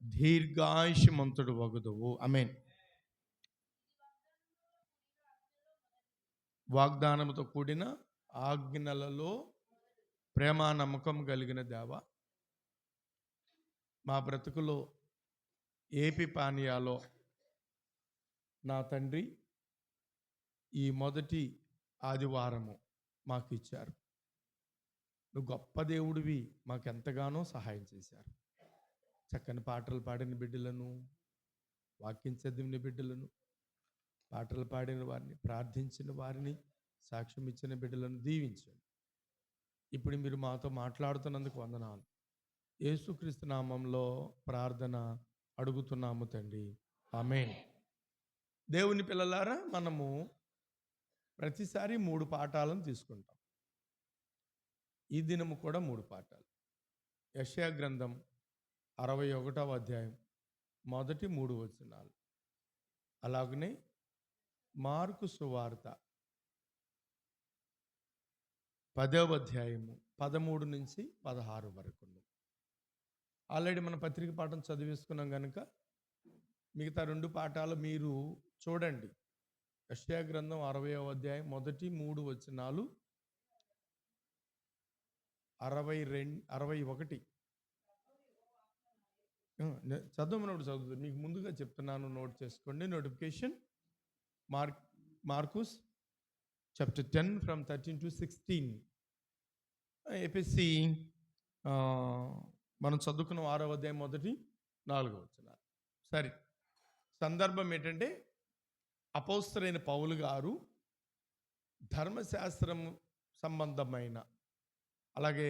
దీర్ఘాయుష్మంతుడు వగుదువు. ఆమేన్. వాగ్దానముతో కూడిన ఆజ్ఞలలో ప్రేమ నమ్మకం కలిగిన దేవ, మా బ్రతుకులో ఏపి పానీయాలో నా తండ్రి ఈ మొదటి ఆదివారము మాకు ఇచ్చారు. నువ్వు గొప్ప దేవుడివి, మాకు ఎంతగానో సహాయం చేశారు. చక్కని పాటలు పాడిన బిడ్డలను, వాక్యం చదివిన బిడ్డలను, పాటలు పాడిన వారిని, ప్రార్థించిన వారిని, సాక్ష్యం ఇచ్చిన బిడ్డలను దీవించండి. ఇప్పుడు మీరు మాతో మాట్లాడుతున్నందుకు వందనాలు. యేసుక్రీస్తు నామంలో ప్రార్థన అడుగుతున్నాము తండ్రి, ఆమేన్. దేవుని పిల్లలారా, మనము ప్రతిసారి 3 పాఠాలను తీసుకుంటాం. ఈ దినము కూడా 3 పాఠాలు. యెషయా గ్రంథం 61వ అధ్యాయం మొదటి 3 వచనాలు, అలాగనే మార్కు సువార్త 10వ అధ్యాయము 13 నుంచి 16 వరకు. ఆల్రెడీ మన పత్రిక పాఠం చదివేసుకున్నాం కనుక మిగతా 2 పాఠాలు మీరు చూడండి. యెషయా గ్రంథం 60వ అధ్యాయం మొదటి 3 వచనాలు, 61 చదవమన్నప్పుడు చదువుతుంది. మీకు ముందుగా చెప్తున్నాను, నోట్ చేసుకోండి. Notification marks chapter 10 from 13 to 16. APC మనం చదువుకున్న 6వ అధ్యాయం మొదటి 4 వచనాలు. సరే, సందర్భం ఏంటంటే అపోస్తలుడైన పౌలు గారు ధర్మశాస్త్రం సంబంధమైన, అలాగే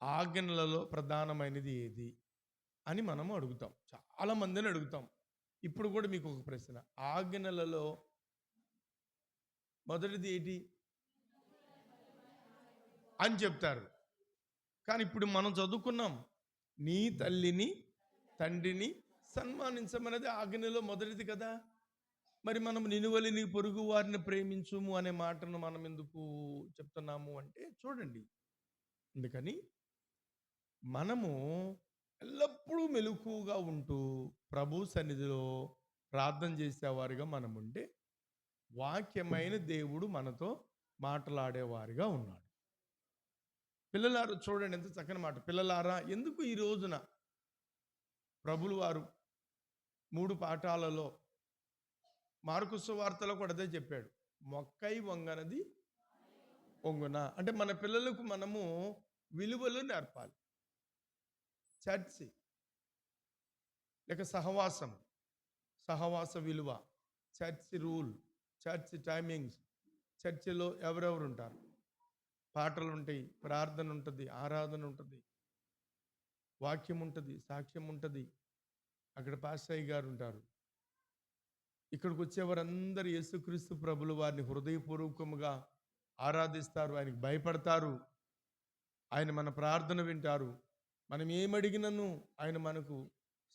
ఆజ్ఞలలో ప్రధానమైనది ఏది అని మనము అడుగుతాం. చాలా మందిని అడుగుతాం. ఇప్పుడు కూడా మీకు ఒక ప్రశ్న, ఆజ్ఞలలో మొదటిది ఏంటి అని చెప్తారు. కానీ ఇప్పుడు మనం చదువుకున్నాం, నీ తల్లిని తండ్రిని సన్మానించమన్నది ఆజ్ఞలో మొదటిది కదా. మరి మనం నినువలి నీ పొరుగు వారిని ప్రేమించుము అనే మాటను మనం ఎందుకు చెప్తున్నాము అంటే, చూడండి, అందుకని మనము ఎల్లప్పుడూ మెలకువగా ఉంటూ ప్రభు సన్నిధిలో ప్రార్థన చేసేవారిగా మనం ఉంటే వాక్యమైన దేవుడు మనతో మాట్లాడేవారిగా ఉన్నాడు. పిల్లలారా, చూడండి ఎంత చక్కని మాట. పిల్లలారా, ఎందుకు ఈ రోజున ప్రభులు వారు 3 పాఠాలలో, మార్కు సువార్తలో కూడా అదే చెప్పాడు, మొక్కై వంగనది వంగున. అంటే మన పిల్లలకు మనము విలువలు నేర్పాలి. చర్చి లేక సహవాస విలువ, చర్చి రూల్, చర్చి టైమింగ్స్, చర్చిలో ఎవరెవరు ఉంటారు, పాటలు ఉంటాయి, ప్రార్థన ఉంటుంది, ఆరాధన ఉంటుంది, వాక్యం ఉంటుంది, సాక్ష్యం ఉంటుంది. అక్కడ పాస్టయ్య గారు ఉంటారు. ఇక్కడికి వచ్చేవారందరూ యేసుక్రీస్తు ప్రభులు వారిని హృదయపూర్వకముగా ఆరాధిస్తారు, ఆయనకు భయపడతారు, ఆయన మన ప్రార్థన వింటారు. మనం ఏమడిగినను ఆయన మనకు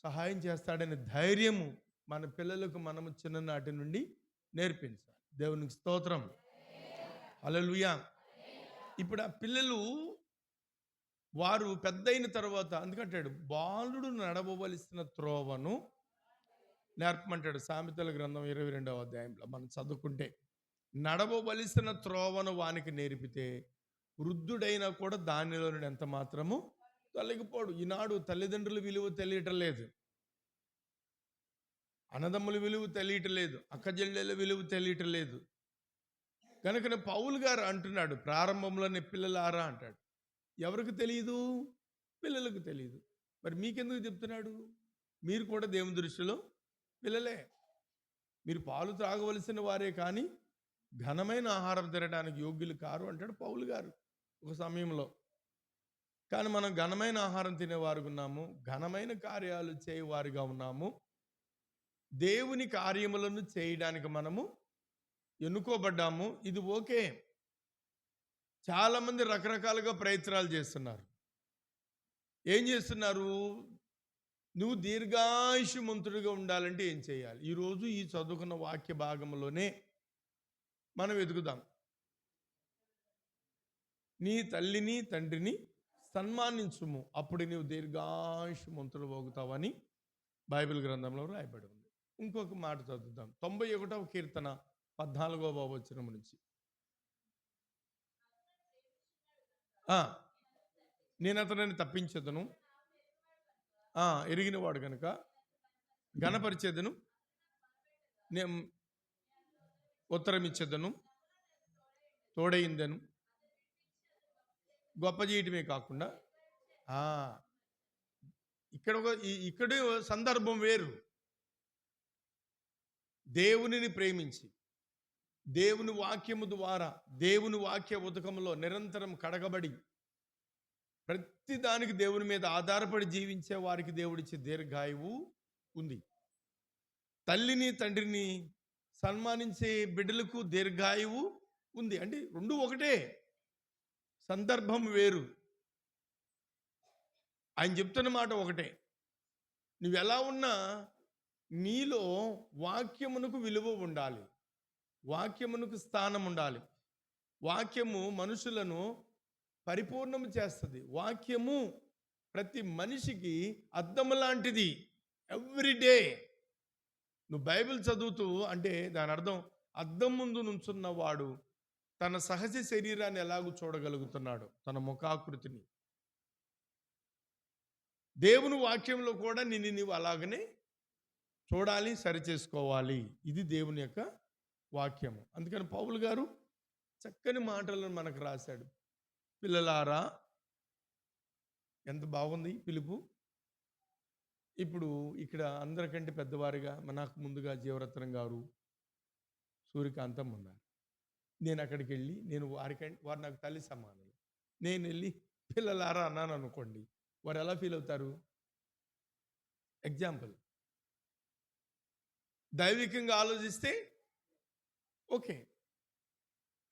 సహాయం చేస్తాడనే ధైర్యము మన పిల్లలకు మనము చిన్ననాటి నుండి నేర్పించాలి. దేవునికి స్తోత్రం, హల్లెలూయా. ఇప్పుడు ఆ పిల్లలు వారు పెద్దయిన తర్వాత, అందుకంటాడు, బాలుడు నడవవలసిన త్రోవను నేర్పమంటాడు. సామెతల గ్రంథం 22వ అధ్యాయంలో మనం చదువుకుంటే, నడవవలసిన త్రోవను వానికి నేర్పితే వృద్ధుడైనా కూడా దానిలో నుండి ఎంత మాత్రము తొలగిపోడు. ఈనాడు తల్లిదండ్రుల విలువ తెలియటం లేదు, అన్నదమ్ముల విలువ తెలియటం లేదు, అక్కజెల్లెల విలువ తెలియటం లేదు. కనుక పౌలు గారు అంటున్నాడు, ప్రారంభంలోనే పిల్లలారా అంటాడు. ఎవరికి తెలియదు? పిల్లలకు తెలియదు. మరి మీకెందుకు చెప్తున్నాడు? మీరు కూడా దేవుని దృష్టిలో పిల్లలే. మీరు పాలు త్రాగవలసిన వారే కానీ ఘనమైన ఆహారం తినడానికి యోగ్యులు కారు అంటాడు పౌలు గారు ఒక సమయంలో. కానీ మనం ఘనమైన ఆహారం తినేవారుగా ఉన్నాము, ఘనమైన కార్యాలు చేయవారిగా ఉన్నాము. దేవుని కార్యములను చేయడానికి మనము ఎన్నుకోబడ్డాము. ఇది ఓకే. చాలామంది రకరకాలుగా ప్రయత్నాలు చేస్తున్నారు. ఏం చేస్తున్నారు? నువ్వు దీర్ఘాయుష్మంతుడిగా ఉండాలంటే ఏం చేయాలి? ఈరోజు ఈ చదువుకున్న వాక్య భాగంలోనే మనం ఎదుగుదాం. నీ తల్లిని తండ్రిని సన్మానించుము, అప్పుడు నీవు దీర్ఘాయుష్మంతుడు అవుతావని బైబిల్ గ్రంథంలో రాయబడి ఉంది. ఇంకొక మాట చదువుదాం. 91వ కీర్తన 14వ వచనం నుంచి. నేను అతనిని తప్పించదును, ఎరిగినవాడు కనుక ఘనపరిచేదను, నేను ఉత్తరం ఇచ్చేదను, తోడైందను. గొప్ప చేయటమే కాకుండా ఇక్కడ సందర్భం వేరు. దేవునిని ప్రేమించి దేవుని వాక్యము ద్వారా దేవుని వాక్య ఉదకంలో నిరంతరం కడగబడి ప్రతి దానికి దేవుని మీద ఆధారపడి జీవించే వారికి దేవుడిచ్చే దీర్ఘాయువు ఉంది. తల్లిని తండ్రిని సన్మానించే బిడ్డలకు దీర్ఘాయువు ఉంది. అంటే రెండు ఒకటే, సందర్భం వేరు. ఆయన చెప్తున్న మాట ఒకటే. నువ్వు ఎలా ఉన్నా నీలో వాక్యమునకు విలువ ఉండాలి, వాక్యమునకు స్థానం ఉండాలి. వాక్యము మనుషులను పరిపూర్ణము చేస్తుంది. వాక్యము ప్రతి మనిషికి అద్దం లాంటిది. ఎవ్రీడే నువ్వు బైబిల్ చదువుతూ అంటే దాని అర్థం అద్దం ముందు నుంచున్నవాడు తన సహజ శరీరాన్ని ఎలాగూ చూడగలుగుతున్నాడు, తన ముఖాకృతిని. దేవుని వాక్యంలో కూడా నిన్ను నీవు అలాగనే చూడాలి, సరిచేసుకోవాలి. ఇది దేవుని యొక్క వాక్యము. అందుకని పౌలు గారు చక్కని మాటలను మనకు రాశాడు. పిల్లలారా, ఎంత బాగుంది పిలుపు. ఇప్పుడు ఇక్కడ అందరికంటే పెద్దవారిగా నాకు ముందుగా జీవరత్నం గారు, సూర్యకాంతం ఉన్నారు. నేను అక్కడికి వెళ్ళి వారు నాకు తల్లి సమానులు. నేను వెళ్ళి పిల్లలారా అన్నాను అనుకోండి, వారు ఎలా ఫీల్ అవుతారు? ఎగ్జాంపుల్, దైవికంగా ఆలోచిస్తే ఓకే,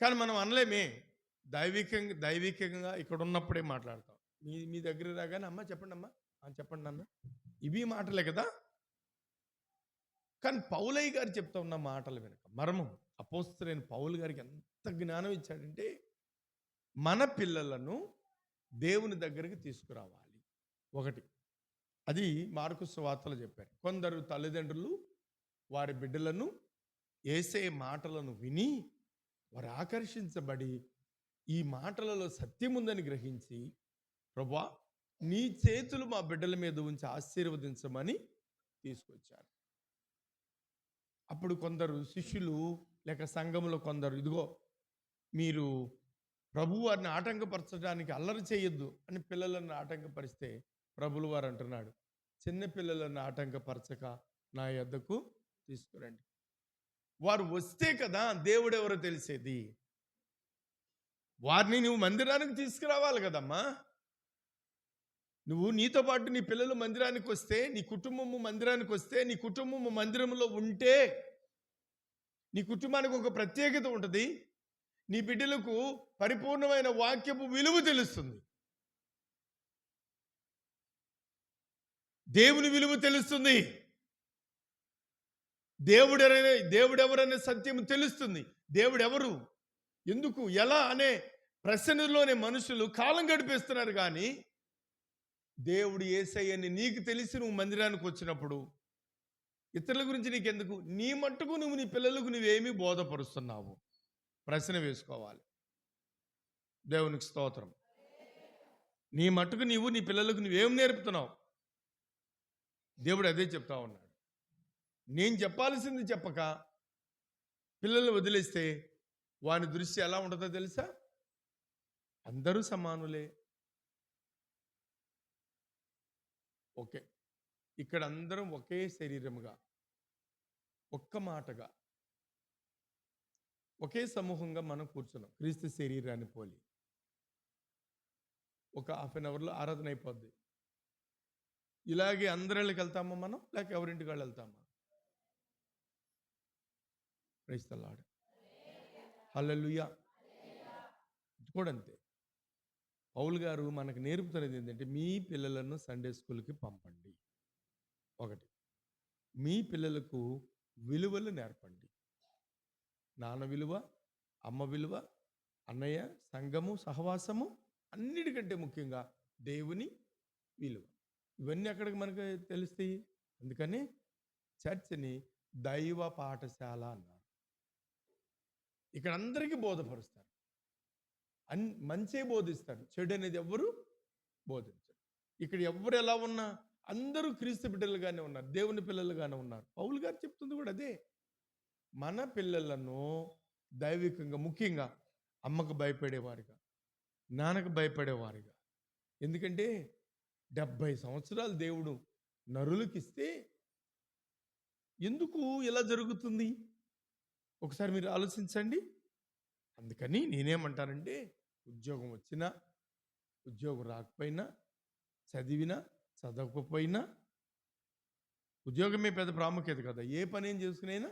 కానీ మనం అనలేమే. దైవికంగా ఇక్కడ ఉన్నప్పుడే మాట్లాడతాం. మీ దగ్గర రాగానే అమ్మ చెప్పండి, అమ్మ చెప్పండి అన్న, ఇవి మాటలే కదా. కానీ పౌలయ్య గారు చెప్తా ఉన్న మాటలు వెనుక మర్మం, అపోస్తలుడైన పౌలు గారికి ఎంత జ్ఞానం ఇచ్చాడంటే, మన పిల్లలను దేవుని దగ్గరికి తీసుకురావాలి. ఒకటి, అది మార్కు సువార్తలో చెప్పారు. కొందరు తల్లిదండ్రులు వారి బిడ్డలను యేసయ్య మాటలను విని వారు ఆకర్షించబడి ఈ మాటలలో సత్యం ఉందని గ్రహించి, ప్రభువా నీ చేతులు మా బిడ్డల మీద ఉంచి ఆశీర్వదించమని తీసుకొచ్చారు. అప్పుడు కొందరు శిష్యులు లేక సంఘంలో కొందరు, ఇదిగో మీరు ప్రభు వారిని ఆటంకపరచడానికి అల్లరి చేయొద్దు అని పిల్లలను ఆటంకపరిస్తే ప్రభులు వారు అంటున్నాడు, చిన్న పిల్లలను ఆటంకపరచక నా యొద్దకు తీసుకురండి. వారు వస్తే కదా దేవుడు ఎవరో తెలిసేది. వారిని నువ్వు మందిరానికి తీసుకురావాలి కదమ్మా. నువ్వు నీతో పాటు నీ పిల్లలు మందిరానికి వస్తే, నీ కుటుంబము మందిరానికి వస్తే, నీ కుటుంబము మందిరంలో ఉంటే నీ కుటుంబానికి ఒక ప్రత్యేకత ఉంటుంది. నీ బిడ్డలకు పరిపూర్ణమైన వాక్యపు విలువ తెలుస్తుంది, దేవుని విలువ తెలుస్తుంది, దేవుడెవరనే సత్యము తెలుస్తుంది. దేవుడెవరు, ఎందుకు, ఎలా అనే ప్రశ్నలోనే మనుషులు కాలం గడిపేస్తున్నారు. కానీ దేవుడు యేసయ్యని నీకు తెలిసి నువ్వు మందిరానికి వచ్చినప్పుడు ఇతరుల గురించి నీకెందుకు? నీ మట్టుకు నువ్వు నీ పిల్లలకు నువ్వేమీ బోధపరుస్తున్నావు? ప్రశ్న వేసుకోవాలి. దేవునికి స్తోత్రం. నీ మట్టుకు నీవు నీ పిల్లలకు నువ్వేం నేర్పుతున్నావు? దేవుడు అదే చెప్తా ఉన్నాడు. నేను చెప్పాల్సింది చెప్పక పిల్లల్ని వదిలేస్తే వాని దృష్టి ఎలా ఉంటుందో తెలుసా? అందరూ సమానులే. ఓకే, ఇక్కడ అందరం ఒకే శరీరముగా, ఒక్క మాటగా, ఒకే సమూహంగా మనం కూర్చున్నాం. క్రీస్తు శరీరాన్ని పోలి ఒక హాఫ్ అన్ అవర్లో ఆరాధన అయిపోద్ది. ఇలాగే అందరిళ్ళకి వెళ్తామా మనం, లేక ఎవరింటికి వాళ్ళు వెళ్తామా? ప్రైజ్ ది లార్డ్, హల్లెలూయా. కూడా అంతే. పౌలు గారు మనకు నేర్పుతున్నది ఏంటంటే, మీ పిల్లలను సండే స్కూల్కి పంపండి. ఒకటి, మీ పిల్లలకు విలువలు నేర్పండి. నాన్న విలువ, అమ్మ విలువ, అన్నయ్య, సంఘము, సహవాసము, అన్నిటికంటే ముఖ్యంగా దేవుని విలువ. ఇవన్నీ ఎక్కడికి మనకు తెలుస్తాయి? అందుకని చర్చిని దైవ పాఠశాల అన్నారు. ఇక్కడ అందరికీ బోధపరుస్తారు, మంచే బోధిస్తారు, చెడు అనేది ఎవ్వరు బోధించరు. ఇక్కడ ఎవరు ఎలా ఉన్నా అందరూ క్రీస్తు బిడ్డలుగానే ఉన్నారు, దేవుని పిల్లలుగానే ఉన్నారు. పౌలు గారు చెప్తుంది కూడా అదే. మన పిల్లలను దైవికంగా, ముఖ్యంగా అమ్మకు భయపడేవారిగా, నాన్నకు భయపడేవారిగా. ఎందుకంటే 70 సంవత్సరాలు దేవుడు నరులకిస్తే ఎందుకు ఇలా జరుగుతుంది ఒకసారి మీరు ఆలోచించండి. అందుకని నేనేమంటానంటే, ఉద్యోగం వచ్చినా, ఉద్యోగం రాకపోయినా, చదివినా చదవకపోయినా, ఉద్యోగమే పెద్ద ప్రాముఖ్యత కదా. ఏ పని ఏం చేసుకునైనా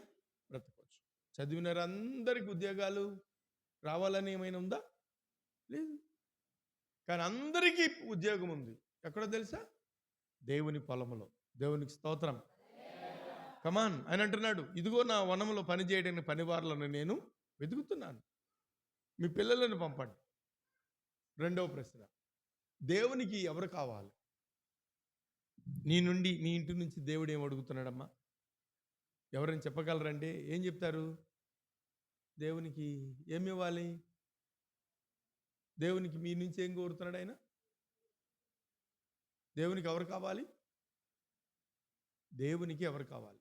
బ్రతకవచ్చు. చదివినారందరికీ ఉద్యోగాలు రావాలని ఏమైనా ఉందా? లేదు. కానీ అందరికీ ఉద్యోగం ఉంది. ఎక్కడో తెలుసా? దేవుని పొలములో. దేవునికి స్తోత్రం. కమాన్. ఆయన అంటున్నాడు, ఇదిగో నా వనములో పని చేయడానికి పనివారులను నేను వెతుకుతున్నాను, మీ పిల్లలను పంపండి. రెండవ ప్రశ్న, దేవునికి ఎవరు కావాలి? నీ ఇంటి నుంచి దేవుడు ఏం అడుగుతున్నాడమ్మా? ఎవరైనా చెప్పగలరంటే ఏం చెప్తారు? దేవునికి ఏమి ఇవ్వాలి? దేవునికి మీ నుంచి ఏం కోరుతున్నాడు ఆయన? దేవునికి ఎవరు కావాలి? దేవునికి ఎవరు కావాలి?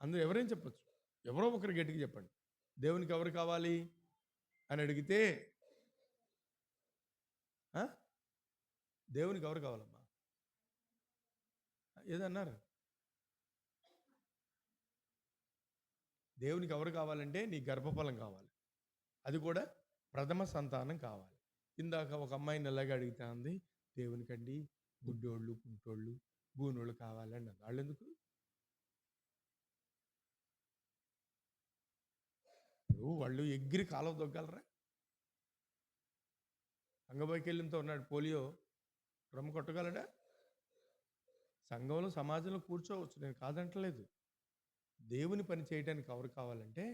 అందరూ ఎవరైనా చెప్పచ్చు, ఎవరో ఒకరు గట్టిగా చెప్పండి. దేవునికి ఎవరు కావాలి అని అడిగితే దేవునికి ఎవరు కావాలమ్మా? ఏదన్నారు? దేవునికి ఎవరు కావాలంటే నీ గర్భఫలం కావాలి, అది కూడా ప్రథమ సంతానం కావాలి. ఇందాక ఒక అమ్మాయిని ఎలాగ అడిగితే అంది, దేవునికండి గుడ్డోళ్ళు, కుంటోళ్ళు, గూనోళ్ళు కావాలండి. వాళ్ళు ఎందుకు? వాళ్ళు ఎగ్గిరి కాలువ దొగ్గలరా? అంగవైకల్యంతో ఉన్నాడు, పోలియో రొమ్మ కొట్టగలడా? సంఘంలో, సమాజంలో కూర్చోవచ్చు, నేను కాదంటలేదు. దేవుని పని చేయడానికి ఎవరు కావాలంటే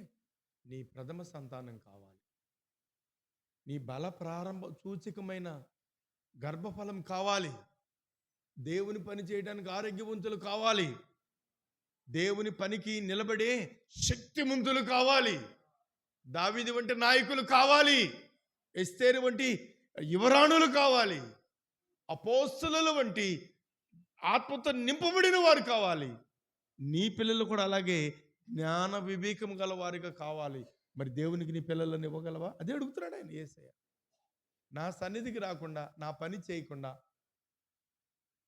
నీ ప్రథమ సంతానం కావాలి, నీ బల ప్రారంభ సూచకమైన గర్భఫలం కావాలి, దేవుని పని చేయడానికి ఆరోగ్యవంతులు కావాలి, దేవుని పనికి నిలబడే శక్తిమంతులు కావాలి, దావీదు వంటి నాయకులు కావాలి, ఎస్తేరు వంటి యువరాణులు కావాలి, అపోస్తలుల వంటి ఆత్మతో నింపబడిన వారు కావాలి. నీ పిల్లలు కూడా అలాగే జ్ఞాన వివేకం గల వారిగా కావాలి. మరి దేవునికి నీ పిల్లలను ఇవ్వగలవా? అదే అడుగుతున్నాడు ఆయన. యేసయ్య నా సన్నిధికి రాకుండా, నా పని చేయకుండా,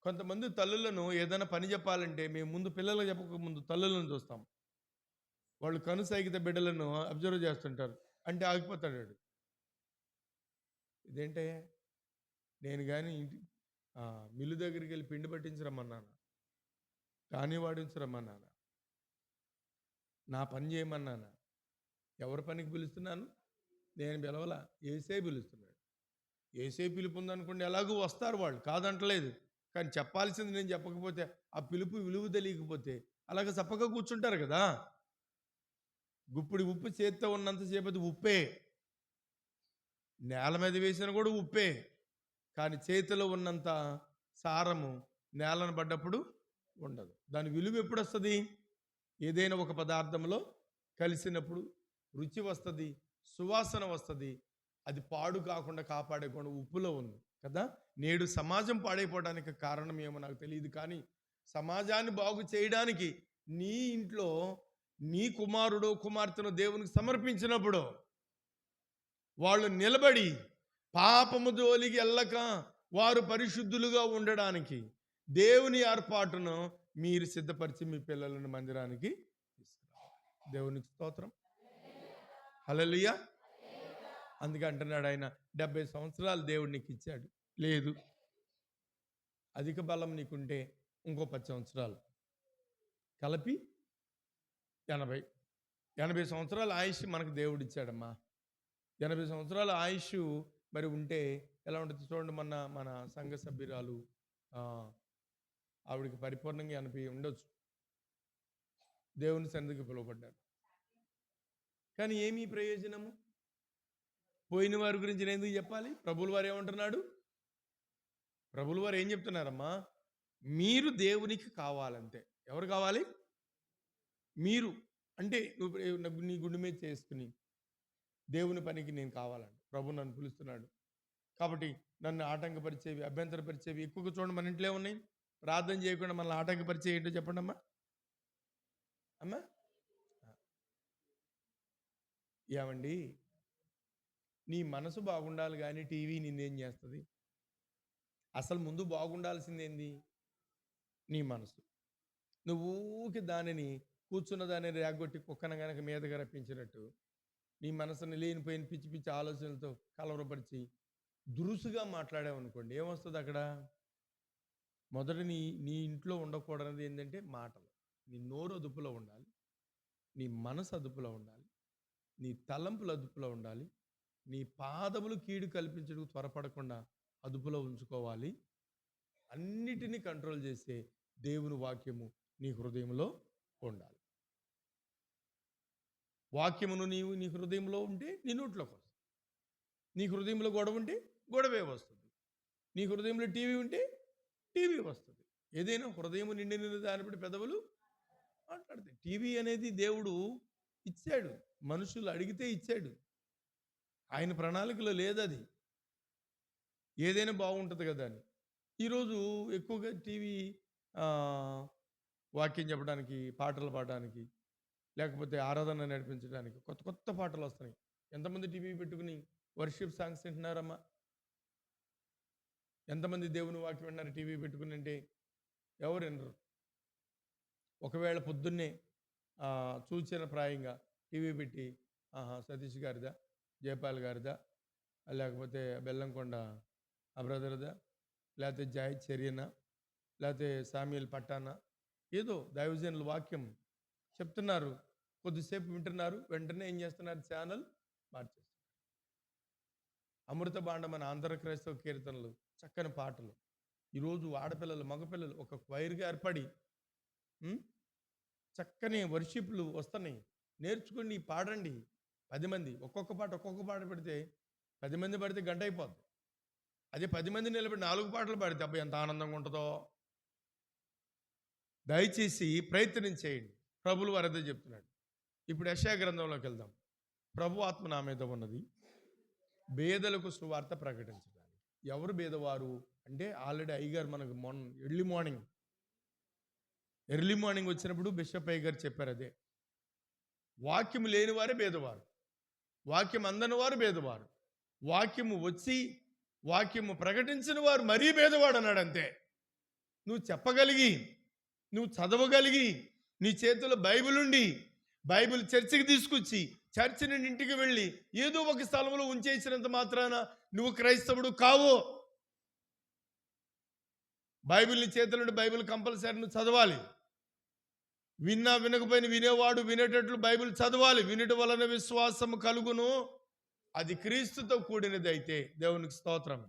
కొంతమంది తల్లులను ఏదైనా పని చెప్పాలంటే మేము ముందు పిల్లలకు చెప్పక ముందు తల్లులను చూస్తాం. వాళ్ళు కనుసైగిత బిడ్డలను అబ్జర్వ్ చేస్తుంటారు, అంటే ఆగిపోతాడు. ఇదేంటే, నేను కానీ ఇంటి మిల్లు దగ్గరికి వెళ్ళి పిండి పట్టించరమ్మన్నాను, కానీ వాడించరమ్మన్నాను, నా పని చేయమన్నాను. ఎవరి పనికి పిలుస్తున్నాను? నేను పిలవలా, ఏసే పిలుస్తున్నాడు. ఏసే పిలుపు ఉందనుకోండి, ఎలాగూ వస్తారు వాళ్ళు, కాదంటలేదు. కానీ చెప్పాల్సింది నేను చెప్పకపోతే, ఆ పిలుపు విలువ తెలియకపోతే అలాగ చప్పగా కూర్చుంటారు కదా. గుప్పుడు ఉప్పు చేత్తో ఉన్నంతసేపు అది ఉప్పే, నేల మీద వేసిన కూడా ఉప్పే. కానీ చేతిలో ఉన్నంత సారము నేలను పడ్డప్పుడు ఉండదు. దాని విలువ ఎప్పుడు వస్తుంది? ఏదైనా ఒక పదార్థంలో కలిసినప్పుడు రుచి వస్తుంది, సువాసన వస్తుంది. అది పాడు కాకుండా కాపాడే గుణం ఉప్పులో ఉంది కదా. నేడు సమాజం పాడైపోవడానికి కారణం ఏమో నాకు తెలియదు, కానీ సమాజాన్ని బాగు చేయడానికి నీ ఇంట్లో నీ కుమారుడు కుమార్తెను దేవునికి సమర్పించినప్పుడు వాళ్ళు నిలబడి పాపము జోలికి వెళ్ళక వారు పరిశుద్ధులుగా ఉండడానికి దేవుని ఏర్పాటును మీరు సిద్ధపరిచి మీ పిల్లలను మందిరానికి తీసుకురావాలి. దేవునికి స్తోత్రం. హల్లెలూయా. అందుకే అంటున్నాడు ఆయన, 70 సంవత్సరాలు దేవుడు నీకు ఇచ్చాడు. లేదు, అధిక బలం నీకుంటే ఇంకో 10 సంవత్సరాలు కలిపి 80 సంవత్సరాల ఆయుష్ మనకు దేవుడు ఇచ్చాడమ్మా. 80 సంవత్సరాల ఆయుష్ మరి ఉంటే ఎలా ఉంటుంది చూడండి. మన సంఘ సభ్యురాలు ఆవిడికి పరిపూర్ణంగా 80 ఉండొచ్చు, దేవుని సన్నిధికి పిలువబడ్డారు. కానీ ఏమీ ప్రయోజనము? పోయిన వారి గురించి నేను ఎందుకు చెప్పాలి? ప్రభువుల వారు ఏమంటున్నాడు? ప్రభువుల వారు ఏం చెప్తున్నారమ్మా? మీరు దేవునికి కావాలంతే. ఎవరు కావాలి? మీరు. అంటే నువ్వు నీ గుండె మీద చేసుకుని దేవుని పనికి నేను కావాలండి, ప్రభు నన్ను పిలుస్తున్నాడు కాబట్టి నన్ను ఆటంకపరిచేవి, అభ్యంతరపరిచేవి ఎక్కువగా చూడండి. మన ఇంట్లో ఉన్నాయి ప్రార్థన చేయకుండా మనల్ని ఆటంకపరిచే ఏంటో చెప్పండి అమ్మా. అమ్మా ఏమండి, నీ మనసు బాగుండాలి కానీ టీవీ నిన్నేం చేస్తుంది? అసలు ముందు బాగుండాల్సిందేంది? నీ మనసు. నువ్వు ఊరికి దానిని కూర్చున్న దానిని రేగొట్టి కుక్కన గనక మీదగా రప్పించినట్టు నీ మనసుని లేనిపోయిన పిచ్చి పిచ్చి ఆలోచనలతో కలవరపరిచి దురుసుగా మాట్లాడావనుకోండి, ఏమొస్తుంది అక్కడ? మొదట నీ నీ ఇంట్లో ఉండకూడనిది ఏంటంటే మాటలు. నీ నోరు అదుపులో ఉండాలి, నీ మనసు అదుపులో ఉండాలి, నీ తలంపులు అదుపులో ఉండాలి, నీ పాదములు కీడు కల్పించడానికి త్వరపడకుండా అదుపులో ఉంచుకోవాలి. అన్నిటినీ కంట్రోల్ చేసే దేవుని వాక్యము నీ హృదయంలో ఉండాలి. వాక్యమును నీ హృదయంలో ఉంటే నీ నోట్లోకి వస్తుంది. నీ హృదయంలో గొడవ ఉంటే గొడవే వస్తుంది. నీ హృదయంలో టీవీ ఉంటే టీవీ వస్తుంది. ఏదైనా హృదయం నిండిన దాన్ని బట్టి పెదవులు మాట్లాడతాయి. టీవీ అనేది దేవుడు ఇచ్చాడు, మనుషులు అడిగితే ఇచ్చాడు, ఆయన ప్రణాళికలో లేదది. ఏదైనా బాగుంటుంది కదా అని ఈరోజు ఎక్కువగా టీవీ వాక్యం చెప్పడానికి, పాటలు పాడడానికి, లేకపోతే ఆరాధన నడిపించడానికి కొత్త కొత్త పాటలు వస్తున్నాయి. ఎంతమంది టీవీ పెట్టుకుని వర్షిప్ సాంగ్స్ వింటున్నారమ్మా? ఎంతమంది దేవుని వాక్యం విన్నారు టీవీ పెట్టుకుని? అంటే ఎవరు వినరు. ఒకవేళ పొద్దున్నే సూచన ప్రాయంగా టీవీ పెట్టి సతీష్ గారిదా, జయపాల్ గారిదా, లేకపోతే బెల్లంకొండ ఆ బ్రదర్దా, లేకపోతే జాయ్ చర్యనా, లేకపోతే సామ్యుల్ పట్టానా, ఏదో దైవజనుల వాక్యం చెప్తున్నారు, కొద్దిసేపు వింటున్నారు, వెంటనే ఏం చేస్తున్నారు? ఛానల్ మార్చేస్తున్నారు. అమృత భాండం మన ఆంధ్ర క్రైస్తవ కీర్తనలు, చక్కని పాటలు. ఈరోజు ఆడపిల్లలు మగపిల్లలు ఒక క్వైర్గా ఏర్పడి చక్కని వర్షిప్లు వస్తున్నాయి. నేర్చుకోండి, పాడండి. 10 మంది ఒక్కొక్క పాట పెడితే 10 మంది పడితే గంట అయిపోద్ది. అదే 10 మంది నిలబడి 4 పాటలు పాడితే అబ్బాయి ఎంత ఆనందంగా ఉంటుందో. దయచేసి ప్రయత్నం చేయండి. ప్రభులు వారు అదే చెప్తున్నాడు. ఇప్పుడు యెషయా గ్రంథంలోకి వెళ్దాం. ప్రభు ఆత్మ నా మీద ఉన్నది, పేదలకు సువార్త ప్రకటించడానికి. ఎవరు పేదవారు అంటే ఆల్రెడీ అయ్యగారు మనకు ఎర్లీ మార్నింగ్ వచ్చినప్పుడు బిషప్ అయ్యగారు చెప్పారు అదే. వాక్యము లేని వారే పేదవారు, వాక్యం అందని వారు పేదవారు, వాక్యము వచ్చి వాక్యము ప్రకటించిన వారు మరీ పేదవాడు అన్నాడు. అంతే. నువ్వు చెప్పగలిగి, నువ్వు చదవగలిగి, నీ చేతిలో బైబిల్ ఉండి, బైబిల్ చర్చికి తీసుకొచ్చి చర్చి నుండి ఇంటికి వెళ్ళి ఏదో ఒక స్థలంలో ఉంచేసినంత మాత్రాన నువ్వు క్రైస్తవుడు కావు. బైబిల్ని చేతుల నుండి బైబిల్ కంపల్సరీ నువ్వు చదవాలి. విన్నా వినకపోయిన వినేవాడు వినేటట్లు బైబిల్ చదవాలి. వినటం వలన విశ్వాసము కలుగును, అది క్రీస్తుతో కూడినది అయితే. దేవునికి స్తోత్రం.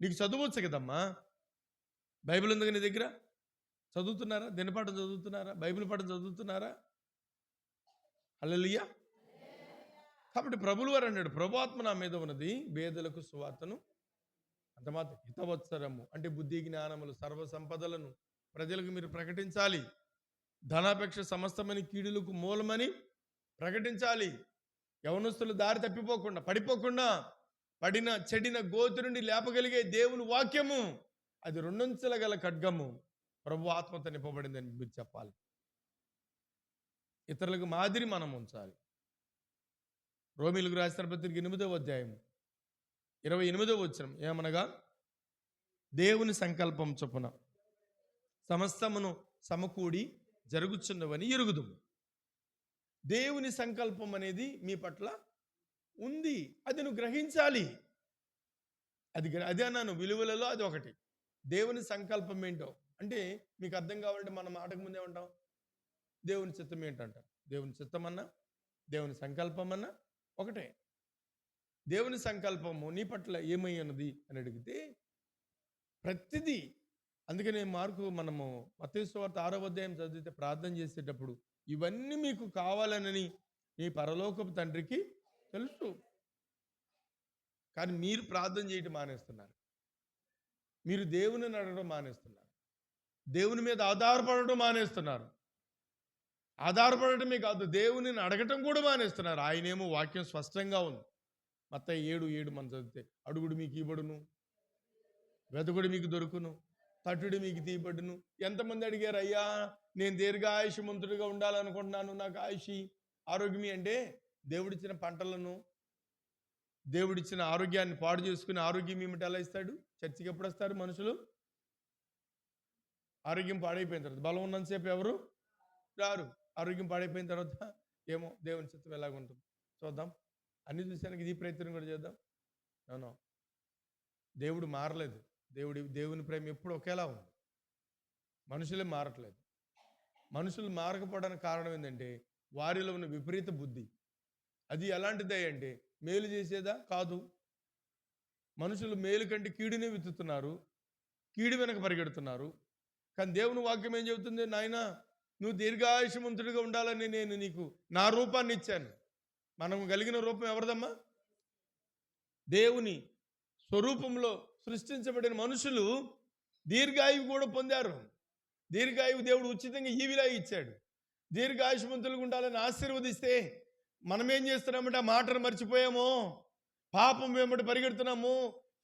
నీకు చదవచ్చు కదమ్మా, బైబిల్ ఉంది నీ దగ్గర. చదువుతున్నారా? దినపాఠం చదువుతున్నారా? బైబిల్ పాఠం చదువుతున్నారా? హల్లెలూయా. కాబట్టి ప్రభులు వారు అన్నాడు, ప్రభువాత్మ నా మీద ఉన్నది, పేదలకు సువార్తను అంత మాత్రం హితవత్సరము అంటే బుద్ధి జ్ఞానములు సర్వ సంపదలను ప్రజలకు మీరు ప్రకటించాలి. ధనాపేక్ష సమస్తమని కీడులకు మూలమని ప్రకటించాలి. యవనస్తులు దారి తప్పిపోకుండా, పడిపోకుండా, చెడిన గోతు నుండి లేపగలిగే దేవుని వాక్యము, అది 2 అంచెల గల ఖడ్గము, ప్రభు ఆత్మతో నింపబడిందని మీరు చెప్పాలి. ఇతరులకు మాదిరి మనం ఉంచాలి. రోమీయులకు రాసిన పత్రిక 8వ అధ్యాయం 28వ వచనం ఏమనగా, దేవుని సంకల్పం చొప్పున సమస్తమును సమకూడి జరుగుచున్నవని ఎరుగుదుము. దేవుని సంకల్పం అనేది మీ పట్ల ఉంది, అది నువ్వు గ్రహించాలి. అదే అన్నాను, విలువలలో అది ఒకటి. దేవుని సంకల్పం ఏంటో అంటే మీకు అర్థం కావాలంటే మనం మాటకు ముందే ఉంటాం, దేవుని చిత్తం ఏంటంటారు. దేవుని చిత్తం అన్నా దేవుని సంకల్పం అన్నా ఒకటే. దేవుని సంకల్పము నీ పట్ల ఏమై ఉన్నది అని అడిగితే ప్రతిదీ. అందుకనే మనము మత్తయి సువార్త 6వ అధ్యాయం చదివితే ప్రార్థన చేసేటప్పుడు ఇవన్నీ మీకు కావాలనని మీ పరలోకపు తండ్రికి తెలుసు. కానీ మీరు ప్రార్థన చేయటం మానేస్తున్నారు, మీరు దేవుని అడగడం మానేస్తున్నారు. దేవుని మీద ఆధారపడటం మానేస్తున్నారు. ఆధారపడటమే కాదు, దేవునిని అడగటం కూడా మానేస్తున్నారు. ఆయనేమో వాక్యం స్పష్టంగా ఉంది. మత్తయి 7:7 మనం చదివితే, అడుగుడు మీకు ఇవ్వడును, వెతకుడు మీకు దొరుకును, తట్టుడు మీకు తీయబడును. ఎంతమంది అడిగారు, అయ్యా నేను దీర్ఘాయుష్మంతుడిగా ఉండాలనుకుంటున్నాను, నాకు ఆయుషి ఆరోగ్యమి అంటే, దేవుడిచ్చిన పంటలను, దేవుడిచ్చిన ఆరోగ్యాన్ని పాడు చేసుకుని ఆరోగ్యం ఏమిటి ఎలా ఇస్తాడు? చర్చికి ఎప్పుడు వస్తారు మనుషులు? ఆరోగ్యం పాడైపోయిన తర్వాత. బలం ఉన్నంతసేపు ఎవరు రారు. ఆరోగ్యం పాడైపోయిన తర్వాత ఏమో దేవుని చిత్తం ఎలాగుంటుంది చూద్దాం, అన్ని చూసానికి ఇది ప్రయత్నం కూడా చేద్దాం. అవును, దేవుడు మారలేదు. దేవుని ప్రేమ ఎప్పుడు ఒకేలా ఉంది. మనుషులే మారట్లేదు. మనుషులు మారకపోవడానికి కారణం ఏంటంటే వారిలో ఉన్న విపరీత బుద్ధి. అది ఎలాంటిదే అంటే మేలు చేసేదా కాదు. మనుషులు మేలు కంటే కీడునే విత్తుతున్నారు, కీడు వెనక పరిగెడుతున్నారు. కానీ దేవుని వాక్యం ఏం చెబుతుంది? నాయనా, నువ్వు దీర్ఘాయుష్మంతుడిగా ఉండాలని నేను నీకు నా రూపాన్ని ఇచ్చాను. మనం కలిగిన రూపం ఎవరిదమ్మా? దేవుని స్వరూపంలో సృష్టించబడిన మనుషులు దీర్ఘాయువు కూడా పొందారు. దీర్ఘాయువు దేవుడు ఉచితంగా ఈవిలా ఇచ్చాడు. దీర్ఘాయుష్మంతులుగా ఉండాలని ఆశీర్వదిస్తే మనం ఏం చేస్తున్నామంటే ఆ మాటను మర్చిపోయాము, పాపం వెంబడి పరిగెడుతున్నాము,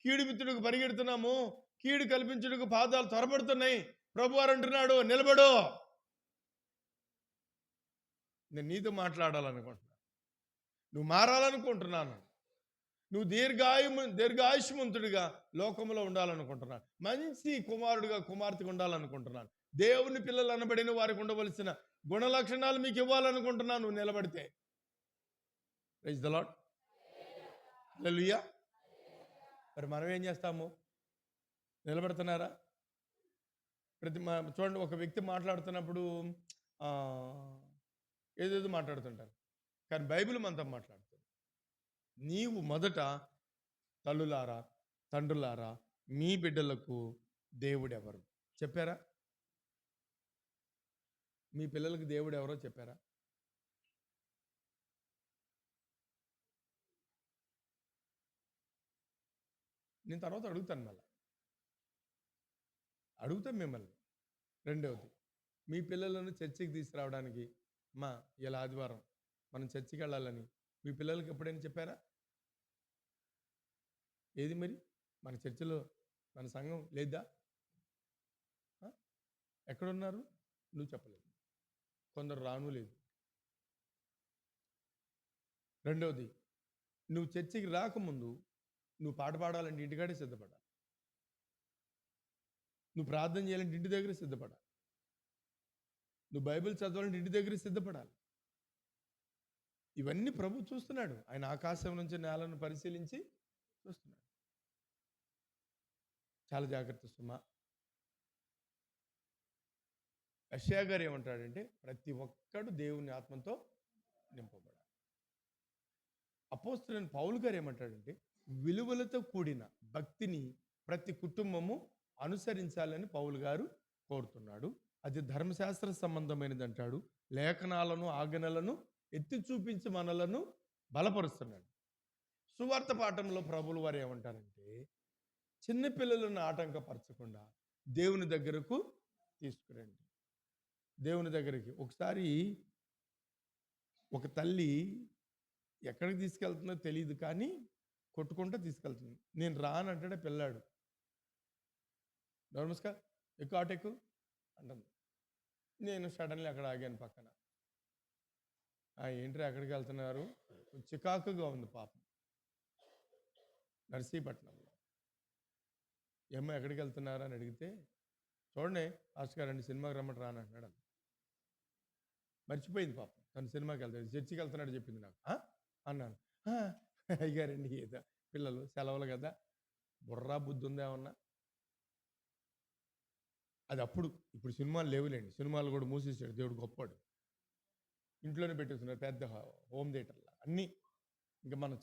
కీడు మిత్రుడికి పరిగెడుతున్నాము, కీడు కల్పించుటకు పాదాలు త్వరపడుతున్నాయి. ప్రభువారు అంటున్నాడు, నిలబడు. నేను నీతో మాట్లాడాలనుకుంటున్నాను, నువ్వు మారాలనుకుంటున్నాను, నువ్వు దీర్ఘాయుష్మంతుడిగా లోకంలో ఉండాలనుకుంటున్నాను, మంచి కుమారుడిగా కుమార్తెగా ఉండాలనుకుంటున్నాను, దేవుని పిల్లలు అనబడిన వారికి ఉండవలసిన గుణ లక్షణాలు మీకు ఇవ్వాలనుకుంటున్నాను. నువ్వు నిలబడితే. Praise the Lord. హల్లెలూయా. మరి మనం ఏం చేస్తాము? నిలబడుతున్నారా? చూడండి, ఒక వ్యక్తి మాట్లాడుతున్నప్పుడు ఏదేదో మాట్లాడుతుంటారు, కానీ బైబిల్ మనతో మాట్లాడుతుంది. నీవు మొదట తల్లులారా, తండ్రులారా, మీ బిడ్డలకు దేవుడెవరు చెప్పారా? మీ పిల్లలకు దేవుడు ఎవరో చెప్పారా? నేను తర్వాత అడుగుతాను, మళ్ళీ అడుగుతాను మిమ్మల్ని. రెండవది, మీ పిల్లలను చర్చికి తీసుకురావడానికి, మా ఇలా ఆదివారం మనం చర్చికి వెళ్ళాలని మీ పిల్లలకి ఎప్పుడైనా చెప్పారా? ఏది మరి? మన చర్చిలో మన సంఘం లేదా? ఎక్కడున్నారు? నువ్వు చెప్పలేదు, కొందరు రాను లేదు. రెండవది, నువ్వు చర్చికి రాకముందు నువ్వు పాట పాడాలంటే ఇంటికాడే సిద్ధపడాలి, నువ్వు ప్రార్థన చేయాలంటే ఇంటి దగ్గర సిద్ధపడాలి, నువ్వు బైబిల్ చదవాలంటే ఇంటి దగ్గర సిద్ధపడాలి. ఇవన్నీ ప్రభు చూస్తున్నాడు. ఆయన ఆకాశం నుంచి నేలను పరిశీలించి చూస్తున్నాడు. చాలా జాగ్రత్త సుమా. యెషయా గారు ఏమంటాడంటే, ప్రతి ఒక్కడు దేవుని ఆత్మతో నింపబడాలి. అపోస్తలుడైన పౌలు గారు ఏమంటాడంటే, విలువలతో కూడిన భక్తిని ప్రతి కుటుంబము అనుసరించాలని పౌలు గారు కోరుతున్నాడు. అది ధర్మశాస్త్ర సంబంధమైనది అంటాడు. లేఖనాలను, ఆజ్ఞలను ఎత్తి చూపించి మనలను బలపరుస్తున్నాడు. సువార్త పాఠంలో ప్రభులు వారు ఏమంటారంటే, చిన్నపిల్లలను ఆటంకపరచకుండా దేవుని దగ్గరకు తీసుకురండి. దేవుని దగ్గరికి. ఒకసారి ఒక తల్లి ఎక్కడికి తీసుకెళ్తుందో తెలియదు, కానీ కొట్టుకుంటూ తీసుకెళ్తుంది. నేను రానంటాడే పిల్లాడు. నమస్కారం, ఎక్కువ ఆటో ఎక్కువ అంటుంది. నేను సడన్లీ అక్కడ ఆగాను పక్కన. ఏంటి ఎక్కడికి వెళ్తున్నారు? చికాకుగా ఉంది పాపం, నర్సీపట్నంలో. ఏమో ఎక్కడికి వెళ్తున్నారు అని అడిగితే, చూడండి ఆస్టర్ గారు, సినిమాకి రమ్మని రానంటున్నాడు. మర్చిపోయింది పాపం, తను సినిమాకి వెళ్తాడు, చర్చికి వెళ్తున్నాడు చెప్పింది నాకు. అన్నాను, అయ్యారండి ఏదో పిల్లలు సెలవులు కదా, బుర్రా బుద్ధి ఉందేమన్నా. అది అప్పుడు. ఇప్పుడు సినిమాలు లేవులేండి, సినిమాలు కూడా మూసేసాడు దేవుడు, గొప్పాడు. ఇంట్లోనే పెట్టేస్తున్నారు పెద్ద హోమ్ థియేటర్లో అన్నీ. ఇంకా మనం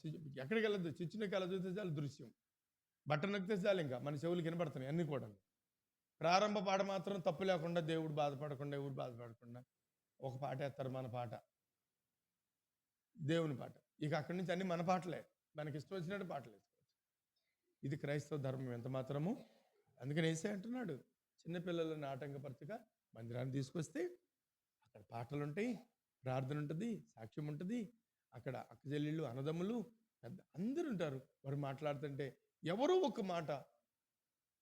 ఎక్కడికి వెళ్ళదు, చిచ్చునకి వెళ్ళదు, చాలు దృశ్యం, బట్ట నొక్కితే చాలు ఇంకా మన చెవులు కనబడుతున్నాయి అన్నీ కూడా. ప్రారంభ పాట మాత్రం తప్పు లేకుండా, దేవుడు బాధపడకుండా, ఎవరు బాధపడకుండా ఒక పాట వేస్తారు, మన పాట, దేవుని పాట. ఇక అక్కడి నుంచి అన్ని మన పాటలే, మనకి ఇష్టం వచ్చినట్టు పాటలు వేసుకోవచ్చు. ఇది క్రైస్తవ ధర్మం ఎంత మాత్రము. అందుకని యేసయ్య అంటున్నాడు, చిన్నపిల్లలను ఆటంకపరచగా మందిరాన్ని తీసుకొస్తే అక్కడ పాటలు ఉంటాయి, ప్రార్థన ఉంటుంది, సాక్ష్యం ఉంటుంది. అక్కడ అక్కచెల్లెళ్ళు, అన్నదమ్ములు పెద్ద అందరూ ఉంటారు. వారు మాట్లాడుతుంటే ఎవరో ఒక మాట,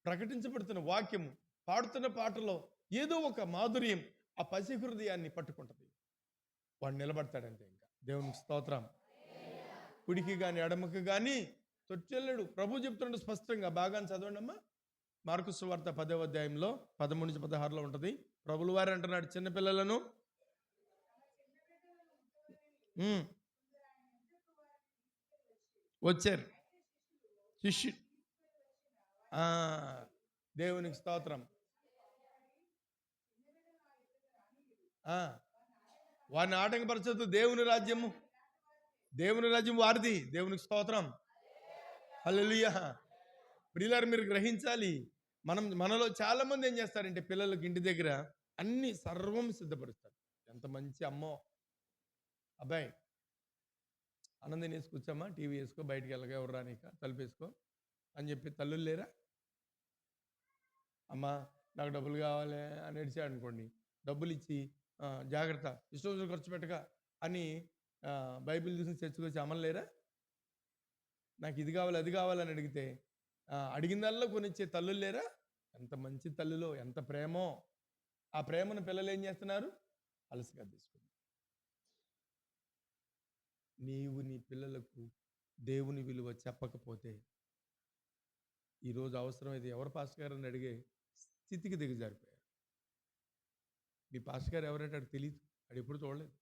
ప్రకటించబడుతున్న వాక్యము, పాడుతున్న పాటలో ఏదో ఒక మాధుర్యం ఆ పసి హృదయాన్ని పట్టుకుంటుంది. వాడు నిలబడతాడంతే. ఇంకా దేవునికి స్తోత్రం. కుడికి కానీ ఎడమకి కానీ తొట్టెళ్ళడు. ప్రభు చెప్తున్నాడు స్పష్టంగా. బాగా చదవండి అమ్మా. మార్కు సువార్త 10వ అధ్యాయంలో 13-16 ఉంటుంది. ప్రభులు వారు అంటున్నాడు, చిన్నపిల్లలను వచ్చారు శిష్యు. దేవునికి స్తోత్రం. వారిని ఆటంకపరచదు. దేవుని రాజ్యం వారిది. దేవునికి స్తోత్రం. హల్లెలూయా. ప్రియులారా, మీరు గ్రహించాలి, మనలో చాలా మంది ఏం చేస్తారంటే పిల్లలకి ఇంటి దగ్గర అన్ని సర్వం సిద్ధపరుస్తారు. ఎంత మంచి అమ్మో, అబ్బాయి ఆనందం వేసి కూర్చోమ్మా, టీవీ వేసుకో, బయటికి వెళ్ళగా ఎవరు రానిక, తలుపేసుకో అని చెప్పి తల్లులు లేరా? అమ్మా నాకు డబ్బులు కావాలి అని ఏడిచాడు అనుకోండి, డబ్బులు ఇచ్చి జాగ్రత్త ఇష్టం ఖర్చు పెట్టక అని బైబిల్ చూసి తెచ్చుకొచ్చి అమ్మలేరా? నాకు ఇది కావాలి అది కావాలని అడిగితే అడిగిందల్లా కొనిచ్చే తల్లులు లేరా? ఎంత మంచి తల్లులో, ఎంత ప్రేమో. ఆ ప్రేమను పిల్లలు ఏం చేస్తున్నారు? అలసిగా తీసుకున్నారు. నీవు నీ పిల్లలకు దేవుని విలువ చెప్పకపోతే ఈరోజు అవసరమైతే ఎవరు పాస్టర్ గారు అని అడిగే స్థితికి దిగజారిపోయారు. మీ పాస్టర్ గారు ఎవరంటే అడిగి తెలియదు, అది ఎప్పుడు చూడలేదు.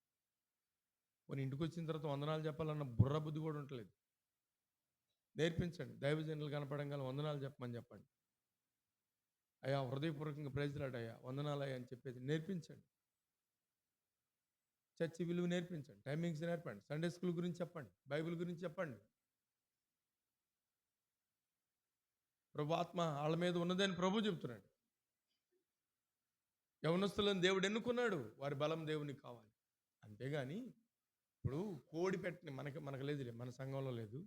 కొన్ని ఇంటికి వచ్చిన తర్వాత వందనాలు చెప్పాలన్న బుర్ర బుద్ధి కూడా ఉండలేదు. నేర్పించండి. దైవజనులు కనపడంగా వందనాలు చెప్పమని చెప్పండి. అయ్యా హృదయపూర్వకంగా ప్రైజ్లాడయ్యా, వందనాలయ్యా అని చెప్పేది నేర్పించండి. చర్చి విలువ నేర్పించండి, టైమింగ్స్ నేర్పండి, సండే స్కూల్ గురించి చెప్పండి, బైబిల్ గురించి చెప్పండి. ప్రభు ఆత్మ వాళ్ళ మీద ఉన్నదని ప్రభు చెప్తున్నాడు. యవనస్తులను దేవుడు ఎన్నుకున్నాడు, వారి బలం దేవునికి కావాలి. అంతేగాని ఇప్పుడు కోడి పెట్టని మనకు లేదు, మన సంఘంలో లేదు.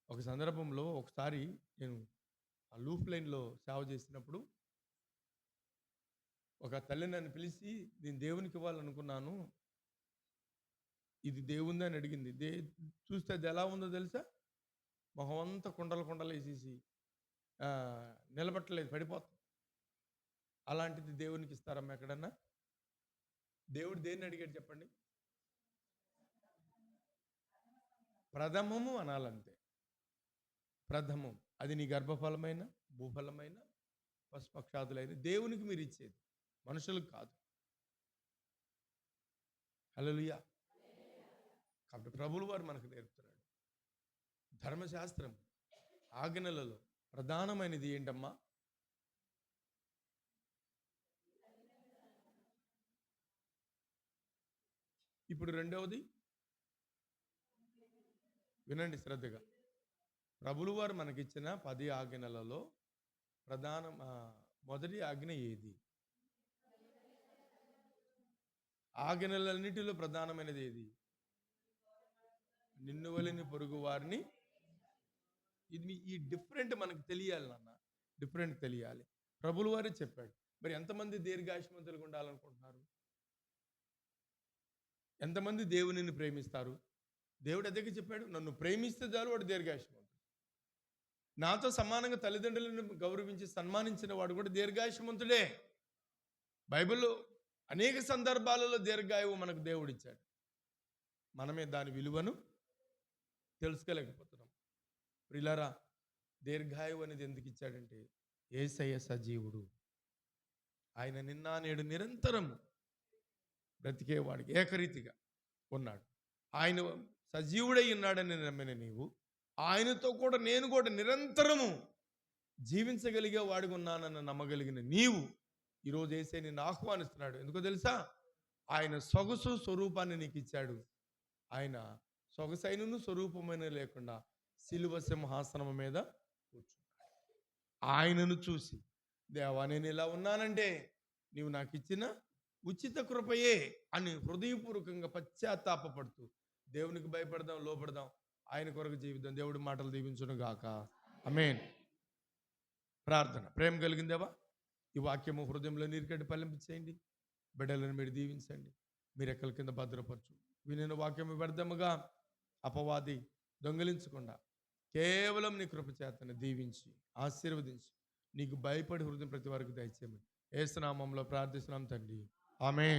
ఒక సందర్భంలో ఒకసారి నేను ఆ లూప్ లైన్లో సేవ చేసినప్పుడు ఒక తల్లి నన్ను పిలిచి, నేను దేవునికి ఇవ్వాలనుకున్నాను, ఇది దేవుంది అని అడిగింది. చూస్తే అది ఎలా ఉందో తెలుసా? మొహం అంతా కుండలు వేసేసి నిలబట్టలేదు, పడిపోతుంది. అలాంటిది దేవునికి ఇస్తారమ్మా ఎక్కడన్నా? దేవుడు దేన్ని అడిగాడు చెప్పండి? ప్రథమము అనాలంతే. ప్రథమం. అది నీ గర్భఫలమైన, భూఫలమైన, పశుపక్షాదులైన దేవునికి మీరు ఇచ్చేది, మనుషులకు కాదు. హల్లెలూయా. కాబట్టి ప్రభువు వారు మనకు నేర్పుతున్నాడు. ధర్మశాస్త్రం ఆజ్ఞలలో ప్రధానమైనది ఏంటమ్మా? ఇప్పుడు రెండవది వినండి శ్రద్ధగా. ప్రభువు వారు మనకిచ్చిన 10 ఆజ్ఞలలో మొదటి ఆజ్ఞ ఏది? ఆజ్ఞలన్నిటిలో ప్రధానమైనది ఏది? నిన్ను వలెని పొరుగు వారిని. ఇది ఈ డిఫరెంట్ మనకు తెలియాలి నాన్న, డిఫరెంట్ తెలియాలి. ప్రభువు వారే చెప్పాడు. మరి ఎంతమంది దీర్ఘాయుష్మంతులుగా ఉండాలనుకుంటున్నారు? ఎంతమంది దేవునిని ప్రేమిస్తారు? దేవుడు అదే చెప్పాడు, నన్ను ప్రేమిస్తే చాలు వాడు దీర్ఘాయుష్మంతుడు. నాతో సమానంగా తల్లిదండ్రులను గౌరవించి సన్మానించిన వాడు కూడా దీర్ఘాయుష్మంతుడే. బైబిల్లో అనేక సందర్భాలలో దీర్ఘాయువు మనకు దేవుడిచ్చాడు. మనమే దాని విలువను తెలుసుకోలేకపోతున్నాం. ప్రియులారా, దీర్ఘాయువు అనేది ఎందుకు ఇచ్చాడంటే, యేసయ్య సజీవుడు. ఆయన నిన్న నేడు నిరంతరము బ్రతికేవాడికి ఏకరీతిగా ఉన్నాడు. ఆయన సజీవుడై ఉన్నాడని నమ్మిన నీవు, ఆయనతో కూడా నేను కూడా నిరంతరము జీవించగలిగే వాడిగా ఉన్నానన్న నమ్మగలిగిన నీవు ఈరోజు యేసయ్య నిన్ను ఆహ్వానిస్తున్నాడు. ఎందుకో తెలుసా? ఆయన సొగసు స్వరూపాన్ని నీకు ఇచ్చాడు. ఆయన సొగసైనను స్వరూపమైన లేకుండా సిలువ సింహాసనం మీద కూర్చున్నాడు. ఆయనను చూసి, దేవా నేను ఇలా ఉన్నానంటే నీవు నాకు ఇచ్చిన ఉచిత కృపయే అని హృదయపూర్వకంగా పశ్చాత్తాపడుతూ దేవునికి భయపడదాం, లోపడదాం, ఆయన కొరకు జీవితం. దేవుడి మాటలు దీవించును గాక. ఆమేన్. ప్రార్థన. ప్రేమ కలిగిందేవా, ఈ వాక్యము హృదయంలో నీరుకట్టి ఫలింపచేయండి. బిడ్డలను మీరు దీవించండి. మీరు ఎక్కల కింద భద్రపరచు. వినిన వాక్యము వ్యర్థముగా అపవాది దొంగిలించకుండా కేవలం నీ కృప చేతను దీవించి ఆశీర్వదించి నీకు భయపడి హృదయం ప్రతి వారికి దయచేయమని యేసు నామములో ప్రార్థిస్తున్నాం తండ్రి. ఆమేన్.